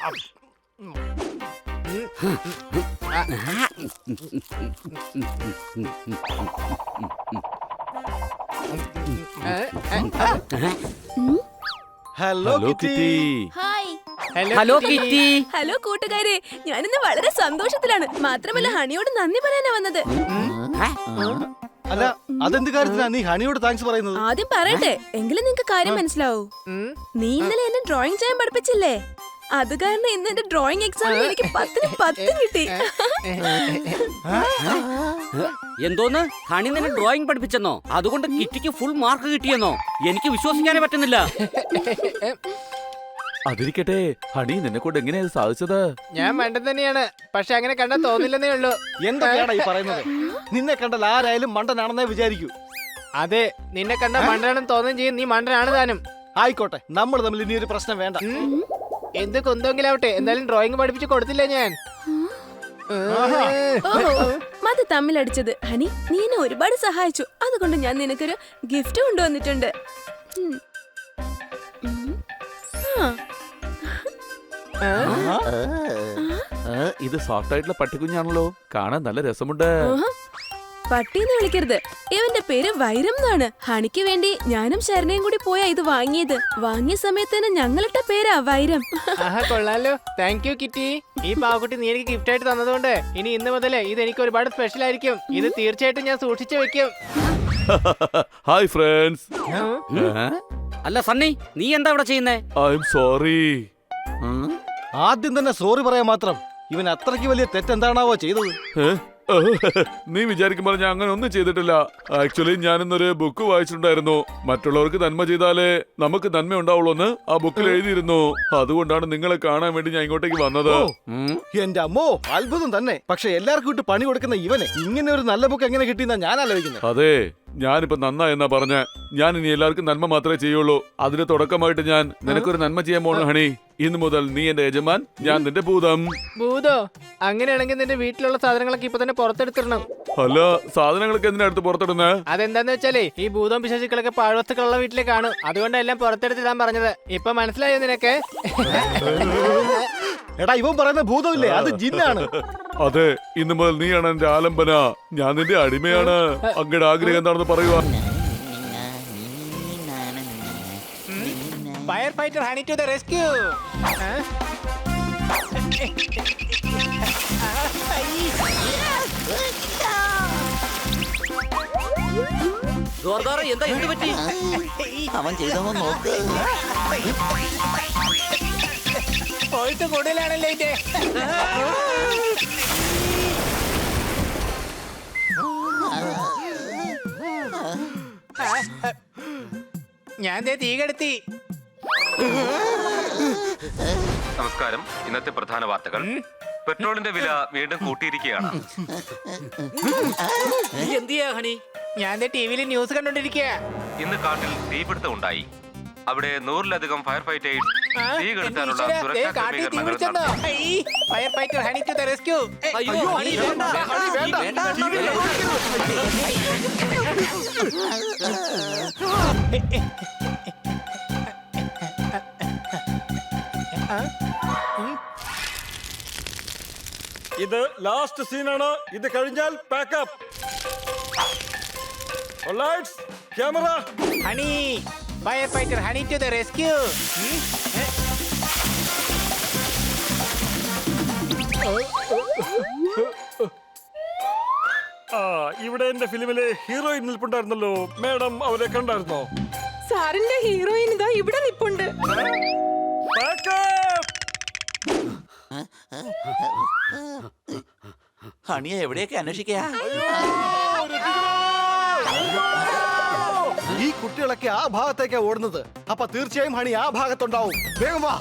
Hello kitty. Hello kitty. Hello കൂട്ടുകാരെ, ഞാനിന്ന് വളരെ സന്തോഷത്തിലാണ്. മാത്രമല്ല ഹണിയോട് നന്ദി പറയാനാ വന്നത്. അല്ല, അതെന്ത് കാര്യത്തിനാ നീ ഹണിയോട് താങ്ക്സ് പറയുന്നത്? ആദ്യം പറയട്ടെ, എങ്കിലും നിങ്ങക്ക് കാര്യം മനസ്സിലാവൂ. നീ ഇന്നലെ എന്നെ ഡ്രോയിങ് ചെയ്യാൻ പഠിപ്പിച്ചില്ലേ? അത് കാരണം ഇന്ന് എന്റെ ഡ്രോയിങ് എക്സാമിൽ എനിക്ക് 10ന് 10 കിട്ടി. എന്തോന്ന്? ഹണി നിന്നെ ഡ്രോയിങ് പഠിപ്പിച്ചെന്നോ? അതുകൊണ്ട് കിറ്റിക്ക് ഫുൾ മാർക്ക് കിട്ടിയെന്നോ? എനിക്ക് വിശ്വസിക്കാനേ പറ്റുന്നില്ല. അതിരിക്കട്ടെ, ഹണി നിന്നെ കൊണ്ട് എങ്ങനെയാ സാധിച്ചത്? ഞാൻ മണ്ടൻ തന്നെയാണ്, പക്ഷെ അങ്ങനെ കണ്ടാൽ തോന്നില്ലെന്നേ ഉള്ളൂ. എന്തൊക്കെയാടാ ഈ പറയുന്നത്? നിന്നെ കണ്ടാൽ ആരായാലും മണ്ടനാണെന്നേ വിചാരിക്കൂ. അതെ, നിന്നെ കണ്ട മണ്ടനാണെന്ന് തോന്നുകയും ചെയ്യും. നീ മണ്ടനാണ് താനും. ആയിക്കോട്ടെ, നമ്മൾ തമ്മിൽ ഇനി ഒരു പ്രശ്നം വേണ്ട. എന്ത് കുന്തെങ്കിലാവട്ടെ, എന്തായാലും ഡ്രോയിങ് പഠിപ്പിച്ച് കൊടുത്തില്ല ഞാൻ. മത് തമ്മിലടിച്ചത്. ഹണി, നീ എന്നെ ഒരുപാട് സഹായിച്ചു. അതുകൊണ്ട് ഞാൻ നിനക്കൊരു ഗിഫ്റ്റ് കൊണ്ടുവന്നിട്ടുണ്ട്. ഇത് സോഫ്റ്റ് ആയിട്ടുള്ള പട്ടിക്കുഞ്ഞാണല്ലോ, കാണാൻ നല്ല രസമുണ്ട്. പട്ടിന്ന് വിളിക്കരുത്, ഇവന്റെ പേര് വൈരം എന്നാണ്. ഹണിക്ക് വേണ്ടി ഞാനും ശരണയും കൂടി പോയാ ഇത് വാങ്ങിയത്. വാങ്ങിയ സമയത്ത് തന്നെ ഞങ്ങളിട്ട പേരാ വൈരം. കൊള്ളാലോ, താങ്ക് യു കിറ്റി. ഈ പാവക്കുട്ടി നീ എനിക്ക് ഗിഫ്റ്റ് ആയിട്ട് തന്നതുകൊണ്ട് ഇനി ഇന്ന് മുതലേ ഇത് എനിക്ക് ഒരുപാട് സ്പെഷ്യൽ ആയിരിക്കും. ഇത് തീർച്ചയായിട്ടും ഞാൻ സൂക്ഷിച്ചു വെക്കും. Hi friends. അല്ല സണ്ണി, നീ എന്താ ഇവിടെ ചെയ്യുന്നേ? I am sorry. ആദ്യം തന്നെ സോറി പറയാൻ മാത്രം ഇവൻ അത്രയ്ക്ക് വലിയ തെറ്റെന്താണാവോ ചെയ്തത്? നീ വിചാരിക്കുമ്പോൾ ഞാൻ അങ്ങനെ ഒന്നും ചെയ്തിട്ടില്ല. ആക്ച്വലി ഞാൻ ഇന്നൊരു ബുക്ക് വായിച്ചിട്ടുണ്ടായിരുന്നു. മറ്റുള്ളവർക്ക് നന്മ ചെയ്താലേ നമുക്ക് നന്മ ഉണ്ടാവുള്ളൂ എന്ന് ആ ബുക്കിൽ എഴുതിയിരുന്നു. അതുകൊണ്ടാണ് നിങ്ങളെ കാണാൻ വേണ്ടി ഞാൻ ഇങ്ങോട്ടേക്ക് വന്നത്. എന്റെ അമ്മോ, അത്ഭുതം തന്നെ. പക്ഷെ എല്ലാവർക്കും ഇട്ട് പണി കൊടുക്കുന്ന ഇവനെ ഇങ്ങനെ ഒരു നല്ല ബുക്ക് എങ്ങനെ കിട്ടിയെന്നാ ഞാൻ ആലോചിക്കുന്നത്. അതെ, ഞാനിപ്പോ നന്നായെന്നാ പറഞ്ഞ. ഞാൻ ഇനി എല്ലാവർക്കും നന്മ മാത്രമേ ചെയ്യുള്ളൂ. അതിന് തുടക്കമായിട്ട് ഞാൻ നിനക്കൊരു നന്മ ചെയ്യാൻ പോണു ഹണി. ഇന്ന് മുതൽ നീ എന്റെ യജമാൻ, ഞാൻ നിന്റെ ഭൂതം. ഭൂതോ? അങ്ങനെയാണെങ്കിൽ നിന്റെ വീട്ടിലുള്ള സാധനങ്ങളൊക്കെ ഇപ്പൊ തന്നെ പുറത്തെടുത്തിടണം. അല്ല, സാധനങ്ങളൊക്കെ എന്തിനാ അടുത്ത് പുറത്തിടുന്നേ? അതെന്താന്ന് വെച്ചാലേ ഈ ഭൂതവും പിശാചുക്കളൊക്കെ പാഴ്വസ്തുക്കളുള്ള വീട്ടിലേക്കാണ്. അതുകൊണ്ട് എല്ലാം പുറത്തെടുത്തിടാൻ പറഞ്ഞത്. ഇപ്പൊ മനസ്സിലായോ നിനക്ക്? എടാ, ഇവൻ പറയുന്ന ഭൂതമില്ലേ, അത് ജിന്നാണ്. അതെ, ഇന്ന് മുതൽ നീയാണ് എന്റെ ആലംബന, ഞാൻ നിന്റെ അടിമയാണ്. അങ്ങയുടെ ആഗ്രഹം എന്താണെന്ന് പറയുക. Fire fighter Honey to the rescue. എന്താ എന്ത് പറ്റി? അവൻ ചെയ്തവോ നോക്ക്. പോയിട്ട് കൂടുതലാണല്ലേ ഇത്. ഞാൻ തീ കെടുത്തി. നമസ്കാരം. ഇന്നത്തെ പ്രധാന വാർത്തകൾ. പെട്രോളിന്റെ വില വീണ്ടും കൂട്ടിയിരിക്കുകയാണ്. എന്തിയാ ഹണി? ഞാൻ ടിവിയിൽ ന്യൂസ് കണ്ടോണ്ടിരിക്കുക. ഇന്ന് കാട്ടിൽ തീപിടുത്തം ഉണ്ടായി. അവിടെ 100-ലധികം ഫയർ ഫൈറ്റേഴ്സ് തീ കെടുത്താനുള്ള സുരക്ഷാ ക്രമീകരണങ്ങൾ നടത്തി. Fire fighter Honey to the rescue. അയ്യോ ഹണി, വേണ്ട. ഇത് ലാസ്റ്റ് സീനാണ്. ഇത് കഴിഞ്ഞാൽ pack up. Camera. Honey, fire fighter Honey to the rescue. ഇവിടെ എന്റെ ഫിലിമിലെ ഹീറോയിൻ നിൽപ്പുണ്ടായിരുന്നല്ലോ മാഡം, അവരെ കണ്ടായിരുന്നോ? സാറിന്റെ ഹീറോയിൻ ഇതാ ഇവിടെ നിപ്പുണ്ട്. ഹണിയെ എവിടെയൊക്കെ അന്വേഷിക്കാ? ഈ കുട്ടികളൊക്കെ ആ ഭാഗത്തേക്കാ ഓടുന്നത്. അപ്പൊ തീർച്ചയായും ഹണി ആ ഭാഗത്തുണ്ടാവും. വേഗം വാ.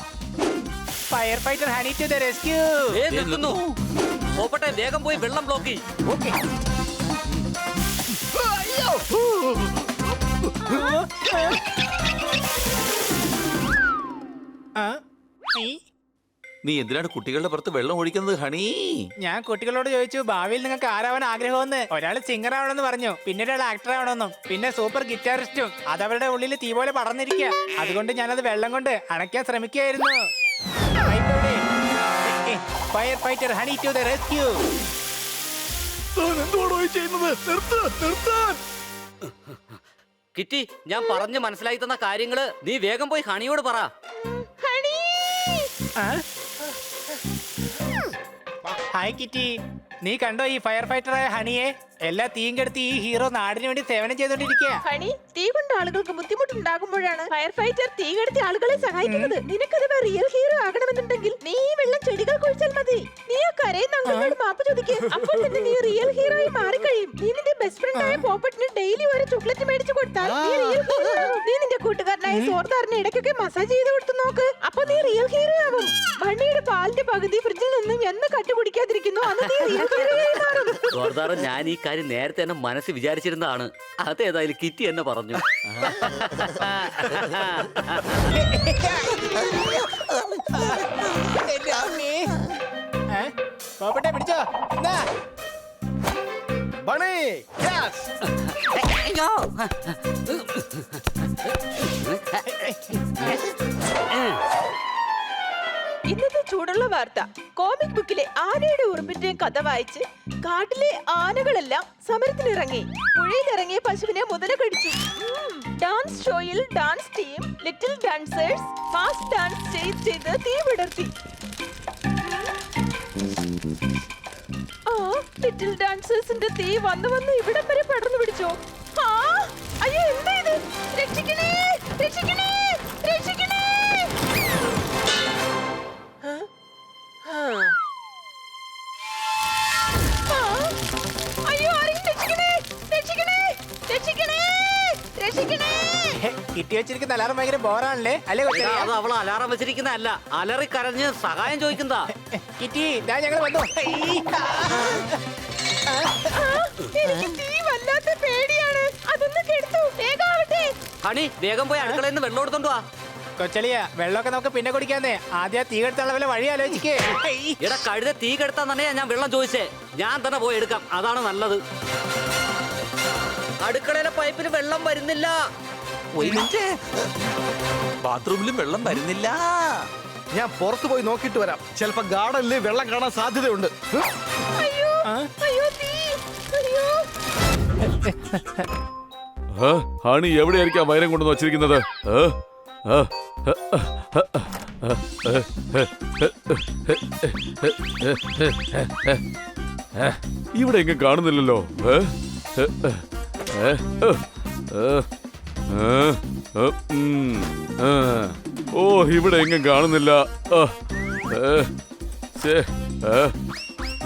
Fire fighter Honey to the rescue. നിൽക്കുന്നു. പോപ്പട്ടെ, വേഗം പോയി വെള്ളം ബ്ലോക്ക് ചെയ്യും. ഓക്കേ. നീ എന്തിനാണ് കുട്ടികളുടെ പുറത്ത് വെള്ളം ഒഴിക്കുന്നത് ഹണി? ഞാൻ കുട്ടികളോട് ചോദിച്ചു ഭാവിയിൽ നിങ്ങൾക്ക് ആരാവാൻ ആഗ്രഹമെന്ന്. ഒരാൾ സിംഗർ ആവണമെന്ന് പറഞ്ഞു, പിന്നെ ഒരാൾ ആക്ടർ ആവണമെന്നും, പിന്നെ സൂപ്പർ ഗിറ്റാറിസ്റ്റും. അതവരുടെ ഉള്ളിൽ തീ പോലെ പടർന്നിരിക്കുക. അതുകൊണ്ട് ഞാനത് വെള്ളം കൊണ്ട് അണയ്ക്കാൻ ശ്രമിക്കുകയായിരുന്നു. Fire fighter Honey to the rescue. താൻ എന്തുവാണോ ഈ ചെയ്യുന്നത്? നിർത്താൻ. കിറ്റി, ഞാൻ പറഞ്ഞു മനസ്സിലായി തന്ന കാര്യങ്ങള് നീ വേഗം പോയി ഹണിയോട് പറ. ഹായ് കിറ്റി, നീ കണ്ടോ ഈ ഫയർ ഫൈറ്ററായ ഹണിയെ? എല്ലാ തീയും കെടുത്ത് ഈ ഹീറോ നാടിന് വേണ്ടി സേവനം ചെയ്തോണ്ടിരിക്കുക. ഹണി, തീ കൊണ്ട് ആളുകൾക്ക് ബുദ്ധിമുട്ടുണ്ടാകുമ്പോഴാണ് ഫയർ ഫൈറ്റർ തീ കെടുത്തി ആളുകളെ സഹായിക്കുന്നത്. നിനക്കത് റിയൽ ഹീറോ ആകണമെന്നുണ്ടെങ്കിൽ നീ ഈ വെള്ളം ചെടികൾ കുഴിച്ചാൽ മതി. നീ ആ കരയുന്ന അംഗങ്ങളോട് മാപ്പ് ചോദിക്കുക. അപ്പോൾ തന്നെ നീ റിയൽ ഹീറോയി മാറിക്കഴിയും. നീ നിന്റെ ബെസ്റ്റ് ഫ്രണ്ട് ആയ പോപ്പറ്റിന് ഡെയിലി ഒരു ചോക്ലേറ്റ് മേടിച്ചു കൊടുത്താൽ നീ റിയൽ ഹീറോ ആകും. നീ നിന്റെ കൂട്ടുകാരനായ സോർദാറിന് ഇടയ്ക്കൊക്കെ മസാജ് ചെയ്ത് കൊടുത്തു നോക്ക്. അപ്പൊ നീ റിയൽ ഹീറോ ആകും. ബണ്ണിയുടെ പാലിന്റെ പകുതി ഫ്രിഡ്ജിൽ നിന്നും എന്ന് കട്ടു കുടിക്കാതിരിക്കുന്നു അന്ന് നീ റിയൽ ഹീറോയായി മാറും. ഗോർദാറ്, ഞാൻ ഈ കാര്യം നേരത്തെ തന്നെ മനസ്സിൽ വിചാരിച്ചിരുന്നതാണ്. അതേതായാലും കിറ്റി എന്നെ പറഞ്ഞു. പോപ്പട്ടെ, പിടിച്ചോ. എന്നാ ബണി, yes. ഇന്നത്തെ ചൂടുള്ള വാർത്ത. കോമിക് ബുക്കിലെ ആനയുടെ ഉറുമ്പിന്റെയും കഥ വായിച്ച് കാട്ടിലെ ആനകളെല്ലാം സമരത്തിനിറങ്ങി. പുഴയിലിറങ്ങിയ പശുവിനെ മുതല കടിച്ചു. ഡാൻസ് ഷോയിൽ dance team little dancers fast dance ചെയ്ത് തീ വിടർത്തി. ആ ലിറ്റിൽ ഡാൻസേഴ്സിന്റെ തീ വന്ന് ഇവിടം വരെ പടർന്നു പിടിച്ചോ. ആ അയ്യോ, എന്താ ഇത്? രക്ഷിക്കണേ, രക്ഷിക്കണേ, രക്ഷിക്കണേ. അയ്യോ, ആരെങ്കിലും രക്ഷിക്കണേ, രക്ഷിക്കണേ, രക്ഷിക്കണേ, രക്ഷിക്കണേ. കിറ്റി വെച്ചിരിക്കുന്ന അലാറം ഭയങ്കര ബോറാണല്ലേ അല്ലേ കൊച്ചേ? അത് അവള് അലാറം വെച്ചിരിക്കുന്നതല്ല, അലറി കരഞ്ഞ് സഹായം ചോദിക്കുന്നതാ. കിറ്റി, ദാ ഞങ്ങൾ വന്നു. എനിക്ക് തീ വല്ലാത്ത പേടിയാണ്. അതൊന്ന് കെടുത്തു, വേഗാവട്ടെ. ഹണി, വേഗം പോയി അടുക്കളയിൽ നിന്ന് വെള്ളം എടുത്തോണ്ട് വാ. കൊച്ചളിയ, വെള്ളമൊക്കെ നമുക്ക് പിന്നെ കുടിക്കാന്നേ. ആദ്യം തീ കെടുത്തുള്ള വല്ല വഴി ആലോചിക്കേ. എടാ കഴുത, തീ കെടുത്താൻ തന്നെയാ ഞാൻ വെള്ളം ചോദിച്ചേ. ഞാൻ തന്നെ പോയി എടുക്കാം, അതാണ് നല്ലത്. അടുക്കളയിലെ പൈപ്പിൽ വെള്ളം വരുന്നില്ല. ഒരു മിനിറ്റ്, ബാത്റൂമിലും വെള്ളം വരുന്നില്ല. ഞാൻ പുറത്തു പോയി നോക്കിയിട്ട് വരാം. ചിലപ്പോ ഗാർഡനിൽ വെള്ളം കാണാൻ സാധ്യതയുണ്ട്. അയ്യോ, അയ്യോ, തീ, അയ്യോ. ഹണി എവിടെയായിരിക്കാം വൈരം കൊണ്ടുവന്ന് വച്ചിരിക്കുന്നത്? ഇവിടെ എങ്ങും കാണുന്നില്ലല്ലോ. ഓ, ഇവിടെ എങ്ങും കാണുന്നില്ല.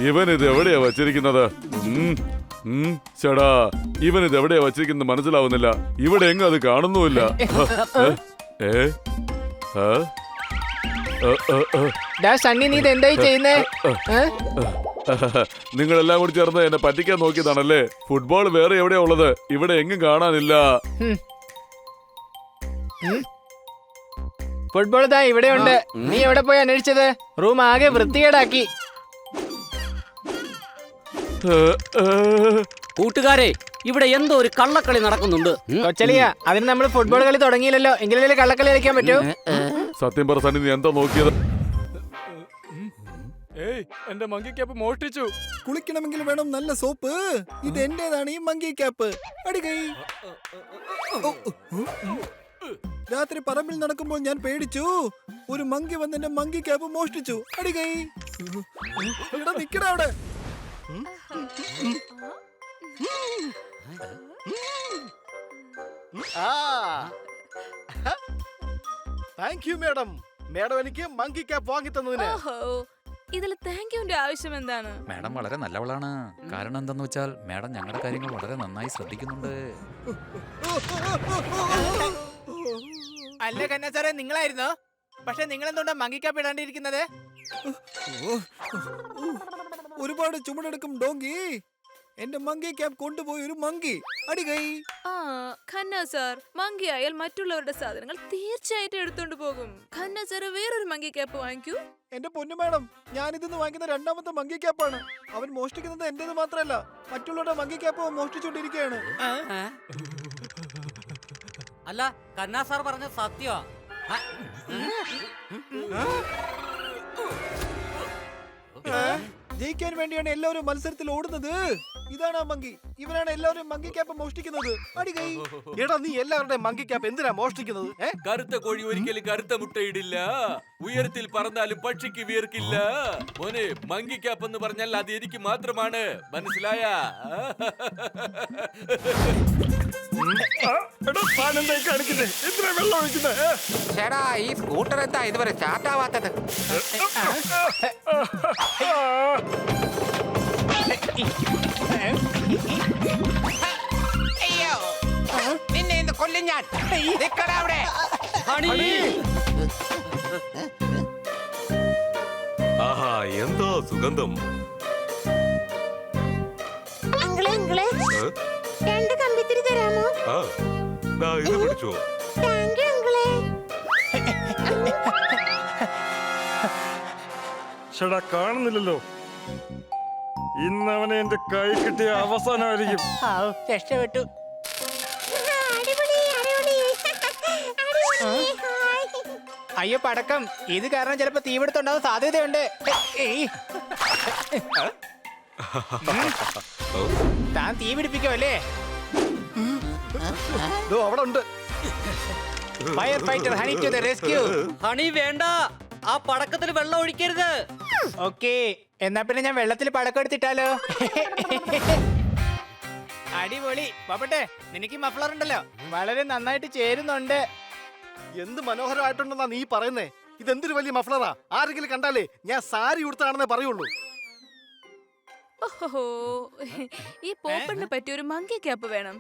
ഇവനിത് എവിടെയാ വച്ചിരിക്കുന്നത്? ചേടാ, ഇവനിത് എവിടെയാ വച്ചിരിക്കുന്നത് മനസ്സിലാവുന്നില്ല. ഇവിടെ എങ്ങും അത് കാണുന്നുമില്ല. സണ്ണി, നീ എന്തായി ചെയ്യുന്നേ? നിങ്ങളെല്ലാം കൂടി ചേർന്ന് എന്നെ പറ്റിക്കാൻ നോക്കിയതാണല്ലേ. ഫുട്ബോൾ വേറെ എവിടെയാ ഉള്ളത്? ഇവിടെ എങ്ങും കാണാനില്ല. ഫുട്ബോൾ ദാ ഇവിടെ ഉണ്ട്. നീ എവിടെ പോയി അന്വേഷിച്ചത്? റൂം ആകെ വൃത്തികേടാക്കി. കൂട്ടുകാരെ, ഇവിടെ എന്തോ ഒരു കള്ളക്കളി നടക്കുന്നുണ്ട്. കൊച്ചലിയ, അതിന് നമ്മൾ ഫുട്ബോൾ കളി തുടങ്ങിയില്ലല്ലോ. എങ്കിലല്ലേ കള്ളക്കളി കളിക്കാൻ പറ്റൂ. സത്യം പറ സണ്ണി, നീ എന്താ നോക്കിയത്? എന്റെ മങ്കി ക്യാപ്പ് മോഷ്ടിച്ചു. കുളിക്കണമെങ്കിൽ വേണം നല്ല സോപ്പ്. ഇത് എന്റേതാണ് ഈ മങ്കി ക്യാപ്പ്. അടികൈ. രാത്രി പറമ്പിൽ നടക്കുമ്പോൾ ഞാൻ പേടിച്ചു. ഒരു മങ്കി വന്ന് എന്റെ മങ്കി ക്യാപ്പ് മോഷ്ടിച്ചു. അടികൈ. ഇവിടെ നിക്കടാ അവിടെ. Thank you madam. മാഡം എനിക്ക് മങ്കി ക്യാപ്പ് വാങ്ങി തന്നതിന്. ഇതിൽ താങ്ക് യുവിന്റെ ആവശ്യം എന്താണ്? മാഡം വളരെ നല്ലവളാണ്. കാരണം എന്താന്ന് വെച്ചാൽ മാഡം ഞങ്ങളുടെ കാര്യങ്ങൾ വളരെ നന്നായി ശ്രദ്ധിക്കുന്നുണ്ട്. അല്ല കന്ന സാറേ, നിങ്ങളായിരുന്നോ? പക്ഷെ നിങ്ങൾ എന്തുകൊണ്ടാ മങ്കി ക്യാപ്പ് ഇടാണ്ടിരിക്കുന്നത്? ഒരുപാട് ചുമടെടുക്കും ഡോങ്കി. എന്റെ മങ്കി ക്യാപ്പ് കൊണ്ടുപോയി ഒരു മങ്കി. അടികൈ. ഖന്ന സാർ, മങ്കി ആയാൽ മറ്റുള്ളവരുടെ സാധനങ്ങൾ തീർച്ചയായിട്ടും എടുത്തോണ്ട് പോകും. ഖന്ന സാർ വേറൊരു മങ്കി ക്യാപ്പ് വാങ്ങിക്കൂ. എന്റെ പൊന്നു മാഡം, ഞാൻ ഇതിന്ന് വാങ്ങിക്കുന്ന രണ്ടാമത്തെ മങ്കി ക്യാപ്പാണ്. അവൻ മോഷ്ടിക്കുന്നത് എന്റേത് മാത്രമല്ല, മറ്റുള്ളവരുടെ മങ്കി ക്യാപ്പ് മോഷ്ടിച്ചോണ്ടിരിക്കുകയാണ്. അല്ല, കന്നാ സാർ പറഞ്ഞ സത്യമാ. ജയിക്കാൻ വേണ്ടിയാണ് എല്ലാവരും മത്സരത്തിൽ ഓടുന്നത്. ഇതാണ് ആ മങ്കി. ഇവനാണ് എല്ലാവരും മങ്കി ക്യാപ്പ് മോഷ്ടിക്കുന്നത്. അടികൈ. എടാ നീ എല്ലാവരുടെയും മങ്കി ക്യാപ്പ് എന്തിനാ മോഷ്ടിക്കുന്നത്? കറുത്ത കോഴി ഒരിക്കലും കറുത്ത മുട്ടയിടില്ല. ഉയരത്തിൽ പറന്നാലും പക്ഷിക്ക് വിയർക്കില്ല. മോനെ, മങ്കി ക്യാപ്പ് എന്ന് പറഞ്ഞാൽ അത് എനിക്ക് മാത്രമാണ്. മനസ്സിലായ? ചേടാ, ഈ സ്കൂട്ടർ എന്താ ഇതുവരെ സ്റ്റാർട്ട് ആവാത്തത്? അയ്യോ, നിന്നെ ഇന്ന് കൊല്ലും ഞാൻ. നിക്കടാ അവിടെ. ആഹാ, എന്തോ സുഗന്ധം. അങ്കിളെ അങ്കിളെ 2 കമ്പിത്തിരി തരാമോ? ആ, ദാ ഇത് പിടിച്ചോ. താങ്ക് യു അങ്കിളെ. ചേടാ, കാണുന്നില്ലല്ലോ. ഇന്നവനെ എന്റെ കൈ കിട്ടിയ അവസാനമായിരിക്കും. രക്ഷപ്പെട്ടു. അടിപൊളി അടിപൊളി. അയ്യോ പടക്കം, ഇത് കാരണം ചിലപ്പോ തീപിടുത്തുണ്ടാവാൻ സാധ്യതയുണ്ട്. താൻ തീ പിടിപ്പിക്കുമല്ലേ? അവിടെ ഉണ്ട്. Fire fighter Honey to the rescue. Honey വേണ്ട, ആ പടക്കത്തിൽ വെള്ളം ഒഴിക്കരുത്. ഓക്കേ, എന്നാ പിന്നെ ഞാൻ വെള്ളത്തിൽ പടക്കം എടുത്തിട്ടാലോ? അടിപൊളി. പാപ്പട്ടെ, നിനക്ക് മഫ്ലർ ഉണ്ടല്ലോ, വളരെ നന്നായിട്ട് ചേരുന്നുണ്ട്. എന്ത് മനോഹരമായിട്ടുണ്ടെന്നാ നീ പറയുന്നേ? ഇതെന്തൊരു വലിയ മഫ്ലറാ. ആരെങ്കിലും കണ്ടാലേ ഞാൻ സാരി ഉടുത്താണെന്നേ പറയുള്ളൂ. ഓഹോ, ഈ പോപ്പറിന് പറ്റിയ ഒരു മങ്കി ക്യാപ്പ് വേണം.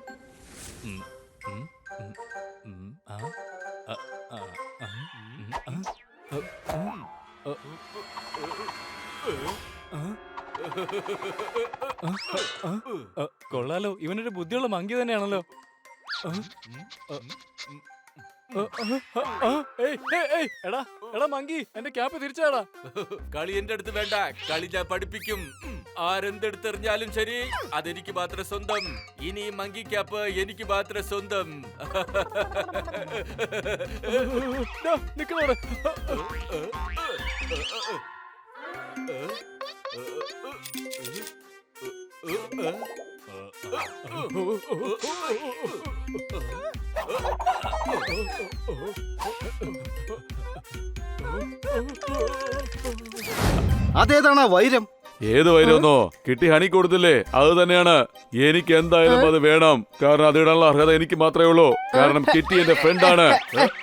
കൊള്ളാലോ, ഇവനൊരു ബുദ്ധിയുള്ള മങ്കി തന്നെയാണല്ലോ. എടാ എടാ മങ്കി, എന്റെ ക്യാപ്പ് തിരിച്ചാടാ. കളി എന്റെ അടുത്ത് വേണ്ട, കളി ഞാൻ പഠിപ്പിക്കും. ആരെന്തെടുത്തെറിഞ്ഞാലും ശരി, അതെനിക്ക് മാത്രം സ്വന്തം. ഇനി മങ്കി ക്യാപ്പ് എനിക്ക് മാത്രം സ്വന്തം. നിക്കണോടെ. അതേതാണാ വൈരം? ഏത് വൈരമെന്നോ? കിട്ടി ഹണി കൊടുത്തില്ലേ, അത് തന്നെയാണ്. എനിക്ക് എന്തായാലും അത് വേണം. കാരണം അത് ഇടാനുള്ള അർഹത എനിക്ക് മാത്രമേ ഉള്ളൂ. കാരണം കിറ്റി എന്റെ ഫ്രണ്ടാണ്.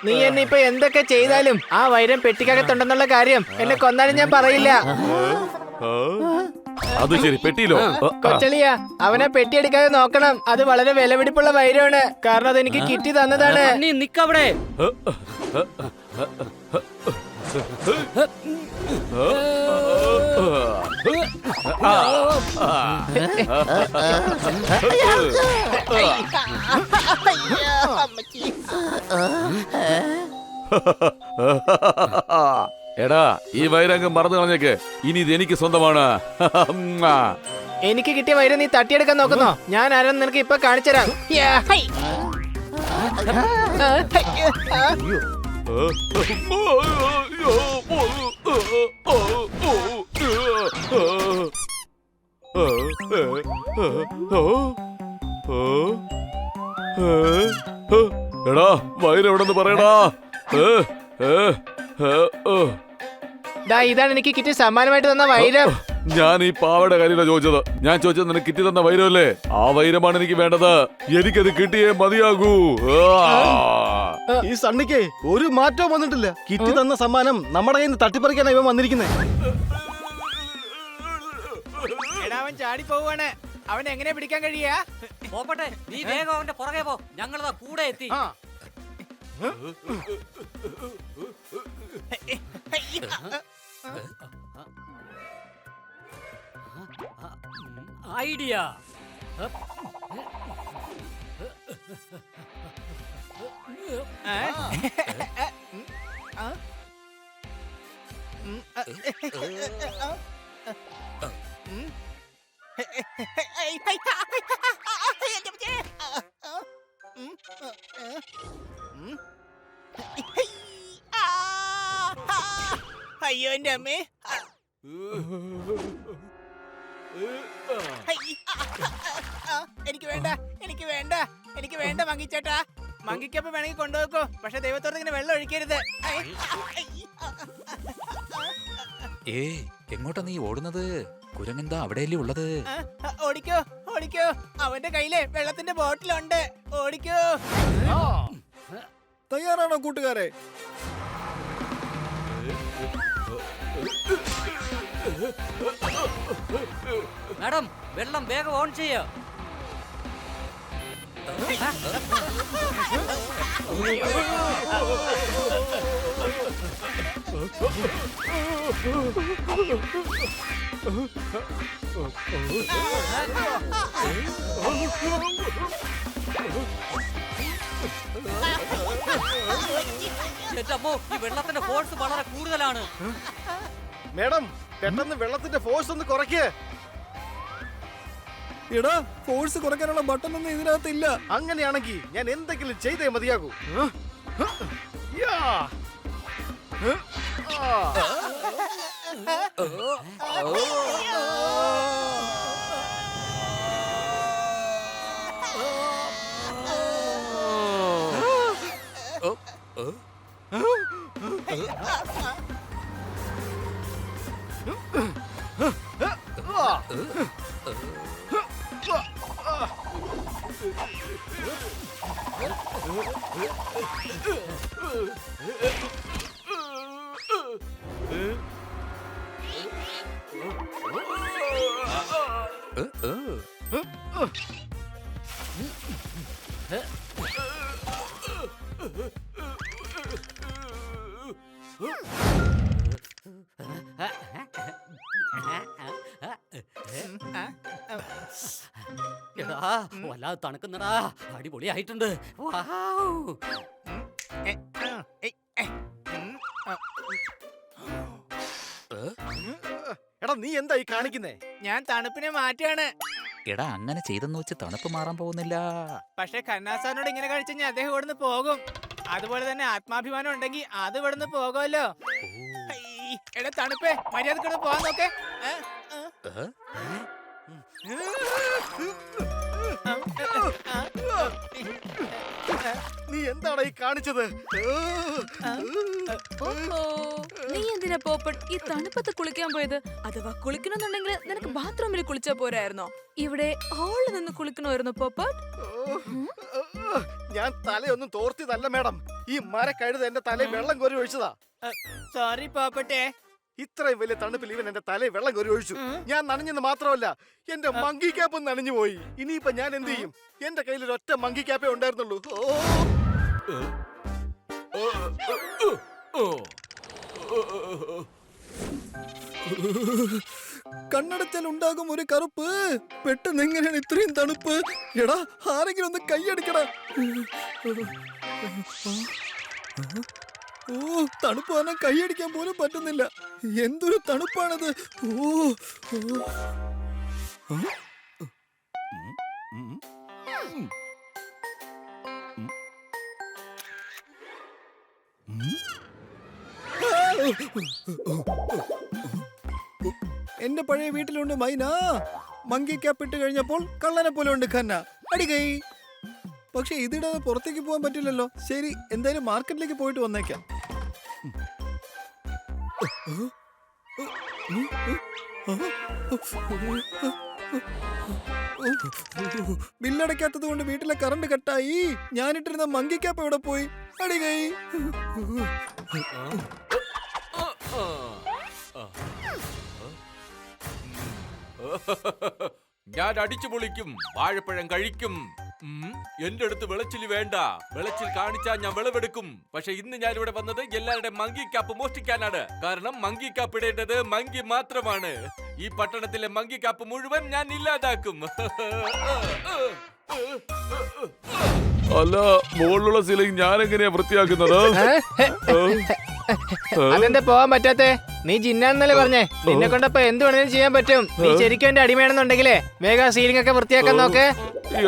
നീ എന്നെ ഇപ്പൊ എന്തൊക്കെ ചെയ്താലും ആ വൈരം പെട്ടിക്കകത്തുണ്ടെന്നുള്ള കാര്യം എന്നെ കൊന്നാലും ഞാൻ പറയില്ല. അത് ശരി, പെട്ടിയിലോ? കൊച്ചളിയ, അവനെ പെട്ടിയെടുക്കാതെ നോക്കണം. അത് വളരെ വിലപിടിപ്പുള്ള വൈരമാണ്. കാരണം അതെനിക്ക് കിറ്റി തന്നതാണ്. നീ നിക്കവിടെ. എടാ, ഈ വൈരംഗം മറന്നു കളഞ്ഞേക്ക്. ഇനി ഇത് എനിക്ക് സ്വന്തമാണ്. എനിക്ക് കിട്ടിയ വൈരം നീ തട്ടിയെടുക്കാൻ നോക്കുന്നോ? ഞാൻ ആരെന്ന് നിനക്ക് ഇപ്പൊ കാണിച്ചുതരാം. എടാ, വൈരം എവിടെന്ന് പറയടാ. ഇതാണ് എനിക്ക് കിറ്റി സമ്മാനമായിട്ട് തന്ന വൈരം. ഞാൻ ഈ പാവയുടെ കാര്യമല്ല ചോദിച്ചത്. ഞാൻ ചോദിച്ചത് നിനക്ക് കിറ്റി തന്ന വൈരമല്ലേ? ആ വൈരമാണ് എനിക്ക് വേണ്ടത്. എനിക്കത് കിട്ടിയേ മതിയാകൂ. ഈ സണ്ണിക്ക് ഒരു മാറ്റവും വന്നിട്ടില്ല. കിറ്റി തന്ന സമ്മാനം നമ്മുടെ കയ്യിൽ നിന്ന് തട്ടിപ്പറിക്കാനാ ഇവൻ വന്നിരിക്കുന്നേ. അവൻ ചാടി പോവാണ്. അവൻ എങ്ങനെ പിടിക്കാൻ കഴിയാ? പോപ്പട്ടെ, നീ വേഗം അവന്റെ പുറകെ പോ. ഞങ്ങളതാ കൂടെ എത്തി. ഐഡിയ. അയ്യോ എന്റെ അമ്മേ. എനിക്ക് വേണ്ട, എനിക്ക് വേണ്ട, എനിക്ക് വേണ്ട മങ്കിച്ചേട്ടാ. മങ്കിക്കപ്പ് വേണമെങ്കിൽ കൊണ്ടുപോക്കോ, പക്ഷെ ദൈവത്തോട് ഇങ്ങനെ വെള്ളം ഒഴിക്കരുത്. ഏയ് എങ്ങോട്ടാ നീ ഓടുന്നത്? കുരങ്ങെന്താ അവിടെയല്ലേ ഉള്ളത്? ഓടിക്കോ, ഓടിക്കോ, അവന്റെ കയ്യില് വെള്ളത്തിന്റെ ബോട്ടിലുണ്ട്. ഓടിക്കോ. തയ്യാറാണോ കൂട്ടുകാരെ? മാഡം വെള്ളം വേഗം ഓൺ ചെയ്യ. ഈ വെള്ളത്തിന്റെ ഫോഴ്സ് വളരെ കൂടുതലാണ്. മേഡം പെട്ടെന്ന് വെള്ളത്തിന്റെ ഫോഴ്സ് ഒന്ന് കുറയ്ക്ക്. എടാ, ഫോഴ്സ് കുറയ്ക്കാനുള്ള ബട്ടൺ ഒന്നും ഇതിനകത്ത് ഇല്ല. അങ്ങനെയാണെങ്കിൽ ഞാൻ എന്തെങ്കിലും ചെയ്തേ മതിയാകൂ. യാ. എടാ വല്ലാതെ തണുക്കുന്നടാ. അടിപൊളിയായിട്ടുണ്ട്. വൗ. എടാ നീ എന്താ ഈ കാണിക്കുന്നേ? ഞാൻ തണുപ്പിനെ മാറ്റാണ്. എടാ അങ്ങനെ ചെയ്തെന്ന് വെച്ച് തണുപ്പ് മാറാൻ പോകുന്നില്ല. പക്ഷെ ഖന്നാസാറിനോട് ഇങ്ങനെ കഴിച്ചു അദ്ദേഹം ഇവിടുന്ന് പോകും. അതുപോലെ തന്നെ ആത്മാഭിമാനം ഉണ്ടെങ്കിൽ അത് ഇവിടുന്ന് പോകുമല്ലോ. എടാ തണുപ്പേ, മര്യാദക്കൂടെ പോവാൻ നോക്കേ. നീ എന്താണ് ഈ കാണിച്ചത്? നീ എന്തിനാ പോപ്പട്ട് ഈ തണുപ്പത്ത് കുളിക്കാൻ പോയത്? അഥവാ കുളിക്കണമെന്നുണ്ടെങ്കിൽ നിനക്ക് ബാത്റൂമിൽ കുളിച്ചാ പോരായിരുന്നോ? ഇവിടെ ഹാളിൽ നിന്ന് കുളിക്കണമായിരുന്നു പോപ്പട്ട്. ഞാൻ തലയൊന്നും തോർത്തിയതല്ല മേഡം. ഈ മരക്കഴുത എന്റെ തലയിൽ വെള്ളം കോരി ഒഴിച്ചതാ. സോറി പോപ്പട്ടെ. ഇത്രയും വലിയ തണുപ്പിൽ ഇവൻ എന്റെ തലയിൽ വെള്ളം കോരി ഒഴിച്ചു. ഞാൻ നനഞ്ഞെന്ന് മാത്രമല്ല, എന്റെ മങ്കി ക്യാപ്പ് നനഞ്ഞു പോയി. ഇനിയിപ്പൊ ഞാൻ എന്ത് ചെയ്യും? എന്റെ കയ്യിൽ ഒരു ഒറ്റ മങ്കി ക്യാപ്പേ ഉണ്ടായിരുന്നുള്ളൂ. കണ്ണടച്ചാൽ ഉണ്ടാകും ഒരു കറുപ്പ്. പെട്ടെന്ന് എങ്ങനെയാണ് ഇത്രയും തണുപ്പ്? എടാ, ആരെങ്കിലും ഒന്ന് കൈയടിക്കടാ. ഓ, തണുപ്പ് പറഞ്ഞാൽ കൈയടിക്കാൻ പോലും പറ്റുന്നില്ല. എന്തൊരു തണുപ്പാണത്. ഓ, എന്റെ പഴയ വീട്ടിലുണ്ട് മൈന. മങ്കി ക്യാപ്പ് ഇട്ട് കഴിഞ്ഞപ്പോൾ കള്ളനെ പോലെ ഉണ്ട് ഖന്ന. അടികൈ. പക്ഷെ ഇതിടാതെ പുറത്തേക്ക് പോകാൻ പറ്റില്ലല്ലോ. ശരി, എന്തായാലും മാർക്കറ്റിലേക്ക് പോയിട്ട് വന്നേക്കാം. ബില്ലടയ്ക്കാത്തത് കൊണ്ട് വീട്ടിലെ കറണ്ട് കട്ടായി. ഞാനിട്ടിരുന്ന മങ്കി ക്യാപ്പ് എവിടെ പോയി? അടികൈ. ഞാൻ അടിച്ചു പൊളിക്കും, വാഴപ്പഴം കഴിക്കും. എന്റെ അടുത്ത് വിളച്ചിൽ വേണ്ട. വിളച്ചിൽ കാണിച്ചാൽ ഞാൻ വിളവെടുക്കും. പക്ഷെ ഇന്ന് ഞാൻ ഇവിടെ വന്നത് എല്ലാവരുടെ മങ്കി ക്യാപ്പ് മോഷ്ടിക്കാനാണ്. കാരണം മങ്കി ക്യാപ്പ് ഇടേണ്ടത് മങ്കി മാത്രമാണ്. ഈ പട്ടണത്തിലെ മങ്കി ക്യാപ്പ് മുഴുവൻ ഞാൻ ഇല്ലാതാക്കും. അല്ല, മുകളിലുള്ള സീലിംഗ് ഞാൻ എങ്ങനെയാ വൃത്തിയാക്കുന്നത്? അതെന്താ പോവാൻ പറ്റാത്തെ? നീ ജിന്നാന്നല്ലേ പറഞ്ഞേ? നിന്നെ കൊണ്ടപ്പോ എന്ത് വേണേലും ചെയ്യാൻ പറ്റും. നീ ശരിക്കും എന്റെ അടിമയാണെന്നുണ്ടെങ്കിലേ വേഗം സീലിംഗ് ഒക്കെ വൃത്തിയാക്കാൻ നോക്കേ.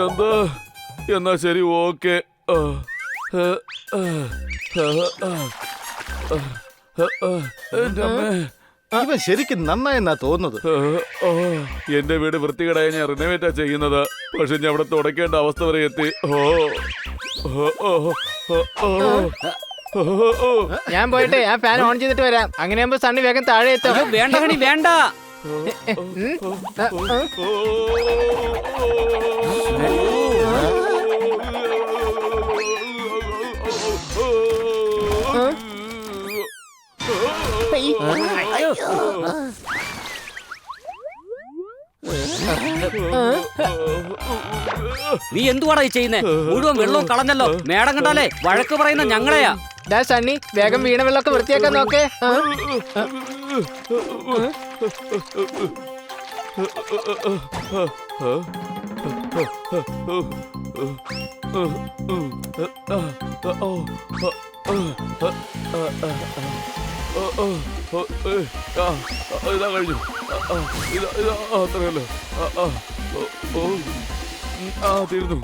എന്താ? എന്നാ ശരി, ഓക്കെ. എന്റെ അമ്മേ, ഇവൻ ശരിക്കും നന്നായെന്നാ തോന്നുന്നത്. എന്റെ വീട് വൃത്തികേടായി ഞാൻ റിനോവേറ്റാ ചെയ്യുന്നത്. പക്ഷെ ഞാൻ അവിടെ തുടക്കേണ്ട അവസ്ഥ വരെ എത്തി. ഞാൻ പോയിട്ട് ആ ഫാൻ ഓൺ ചെയ്തിട്ട് വരാം. അങ്ങനെയാകുമ്പോ സണ്ണി വേഗം താഴെ എത്തും. വേണ്ട ഹണി വേണ്ട. നീ എന്തുവാടാ ഈ ചെയ്യുന്നേ? മുഴുവൻ വെള്ളവും കളഞ്ഞല്ലോ. മേടം കണ്ടാലേ വഴക്ക് പറയുന്ന ഞങ്ങളെയാ. സണ്ണി വേഗം വീണ വെള്ളമൊക്കെ വൃത്തിയാക്കാൻ നോക്കേ. ഇതാ കഴിഞ്ഞു. അത്രയല്ലോ. തീർന്നു.